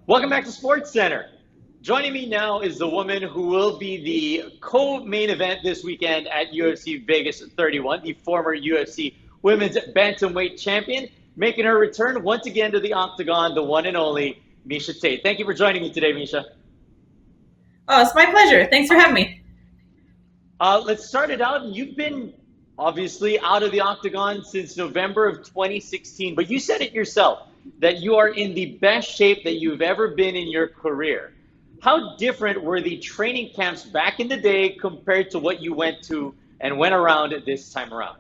Welcome back to SportsCenter. Joining me now is the woman who will be the co-main event this weekend at UFC Vegas 31, the former UFC Women's Bantamweight Champion, making her return once again to the octagon, the one and only Miesha Tate. Thank you for joining me today, Miesha. Oh, it's my pleasure. Thanks for having me. Let's start it out. You've been obviously out of the octagon since November of 2016, but you said it yourself that you are in the best shape that you've ever been in your career. How different were the training camps back in the day compared to what you went to and went around this time around?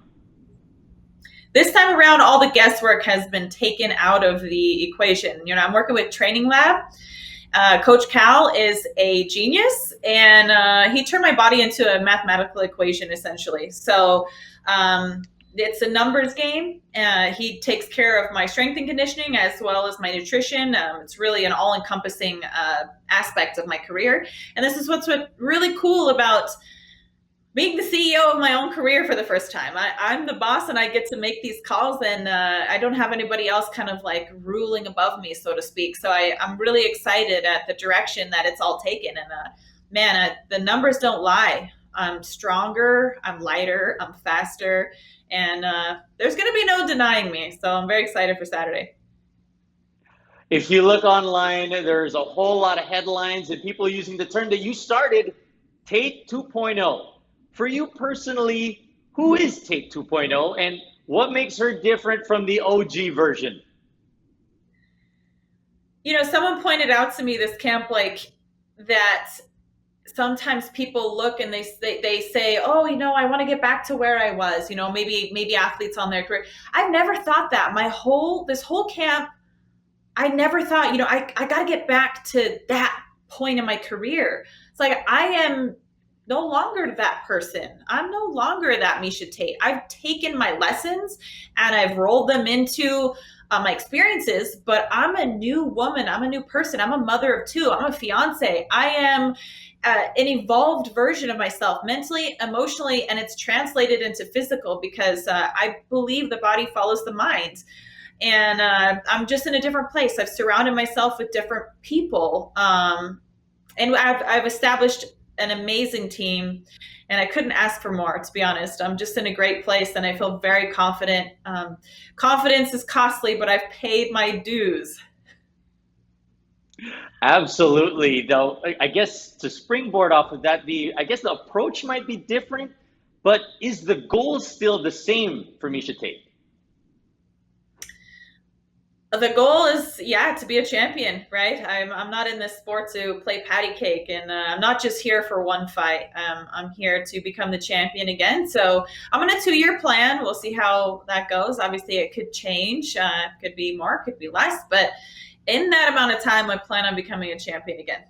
This time around, all the guesswork has been taken out of the equation. I'm working with Training Lab. Coach Cal is a genius, and he turned my body into a mathematical equation, essentially. So it's a numbers game. He takes care of my strength and conditioning as well as my nutrition. It's really an all-encompassing aspect of my career. And this is what's really cool about being the CEO of my own career for the first time. I'm the boss and I get to make these calls, and I don't have anybody else kind of like ruling above me, so to speak. So I'm really excited at the direction that it's all taken. And the numbers don't lie. I'm stronger, I'm lighter, I'm faster, and there's going to be no denying me. So I'm very excited for Saturday. If you look online, there's a whole lot of headlines and people using the term that you started, Tate 2.0. For you personally, who is Tate 2.0 and what makes her different from the OG version? Someone pointed out to me this camp, like, that sometimes people look and they say, oh, I want to get back to where I was, maybe athletes on their career. I've never thought that. This whole camp, I never thought, I got to get back to that point in my career. It's like, I am no longer that person. I'm no longer that Miesha Tate. I've taken my lessons and I've rolled them into my experiences, but I'm a new woman. I'm a new person. I'm a mother of two. I'm a fiance. I am an evolved version of myself mentally, emotionally, and it's translated into physical because I believe the body follows the mind. And I'm just in a different place. I've surrounded myself with different people. And I've established an amazing team, and I couldn't ask for more, to be honest. I'm just in a great place and I feel very confident. Confidence is costly, but I've paid my dues. Absolutely. Though I guess to springboard off of that, I guess the approach might be different, but is the goal still the same for Miesha Tate? The goal is, to be a champion, right? I'm not in this sport to play patty cake, and I'm not just here for one fight. I'm here to become the champion again. So I'm on a 2-year plan. We'll see how that goes. Obviously, it could change. Could be more, could be less. But in that amount of time, I plan on becoming a champion again.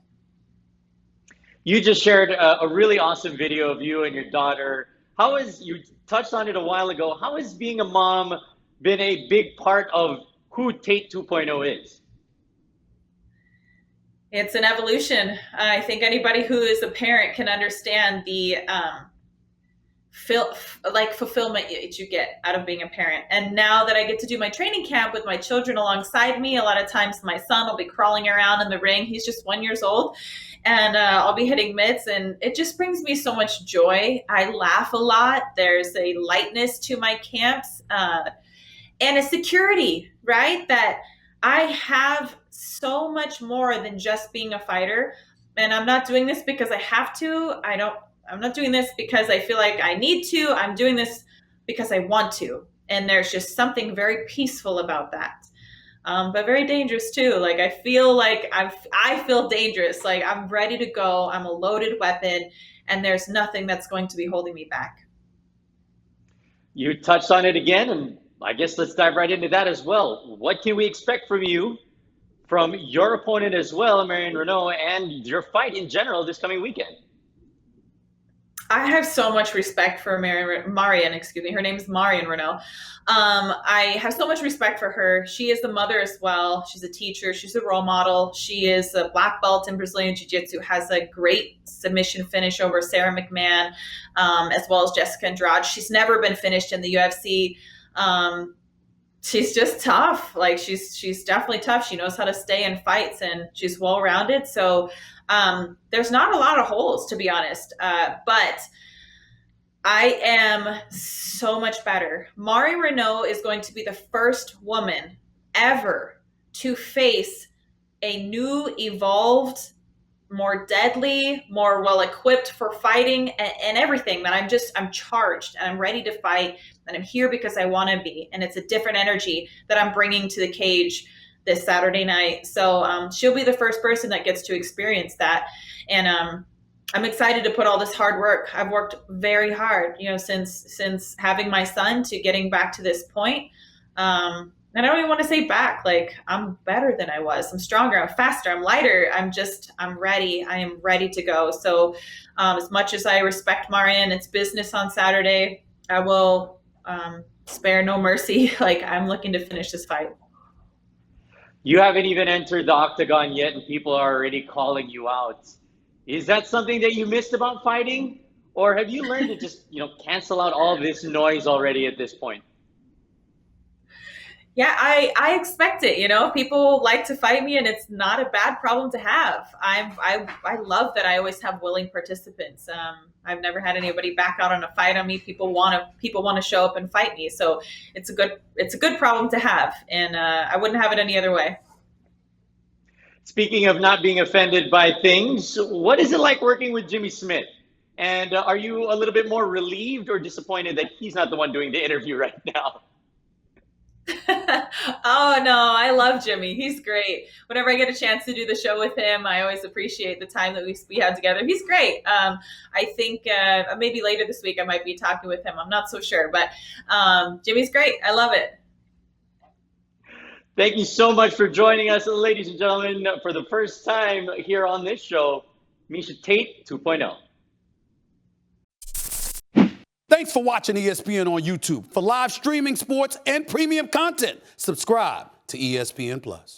You just shared a really awesome video of you and your daughter. You touched on it a while ago, how has being a mom been a big part of who Tate 2.0 is? It's an evolution. I think anybody who is a parent can understand the fulfillment that you get out of being a parent. And now that I get to do my training camp with my children alongside me, a lot of times my son will be crawling around in the ring. He's just 1 year old, and I'll be hitting mitts, and it just brings me so much joy. I laugh a lot. There's a lightness to my camps. And a security, right? That I have so much more than just being a fighter. And I'm not doing this because I have to. I'm not doing this because I feel like I need to. I'm doing this because I want to. And there's just something very peaceful about that. But very dangerous too. Like I feel dangerous. Like I'm ready to go. I'm a loaded weapon, and there's nothing that's going to be holding me back. You touched on it again, and I guess let's dive right into that as well. What can we expect from you, from your opponent as well, Marion Reneau, and your fight in general this coming weekend? I have so much respect for Marion, excuse me. Her name is Marion Reneau. I have so much respect for her. She is the mother as well. She's a teacher. She's a role model. She is a black belt in Brazilian Jiu-Jitsu, has a great submission finish over Sarah McMahon, as well as Jessica Andrade. She's never been finished in the UFC. she's just tough. Like she's definitely tough. She knows how to stay in fights, and she's well rounded. So there's not a lot of holes, to be honest. But I am so much better. Marion Reneau is going to be the first woman ever to face a new, evolved, more deadly, more well equipped for fighting and everything. That I'm charged and I'm ready to fight, and I'm here because I want to be. And it's a different energy that I'm bringing to the cage this Saturday night. So she'll be the first person that gets to experience that. And I'm excited to put all this hard work. I've worked very hard, since having my son to getting back to this point. And I don't even want to say back. Like, I'm better than I was. I'm stronger. I'm faster. I'm lighter. I'm ready. I am ready to go. So as much as I respect Marion, it's business on Saturday. I will spare no mercy. Like, I'm looking to finish this fight. You haven't even entered the octagon yet, and people are already calling you out. Is that something that you missed about fighting? Or have you learned to just, cancel out all this noise already at this point? Yeah, I expect it. People like to fight me, and it's not a bad problem to have. I love that I always have willing participants. I've never had anybody back out on a fight on me. People want to show up and fight me. So it's a good problem to have, and I wouldn't have it any other way. Speaking of not being offended by things, what is it like working with Jimmy Smith? And are you a little bit more relieved or disappointed that he's not the one doing the interview right now? Oh no, I love Jimmy. He's great. Whenever I get a chance to do the show with him, I always appreciate the time that we had together. He's great. I think maybe later this week I might be talking with him. I'm not so sure, but Jimmy's great. I love it. Thank you so much for joining us, ladies and gentlemen, for the first time here on this show, Miesha Tate 2.0. Thanks for watching ESPN on YouTube. For live streaming sports and premium content, subscribe to ESPN+.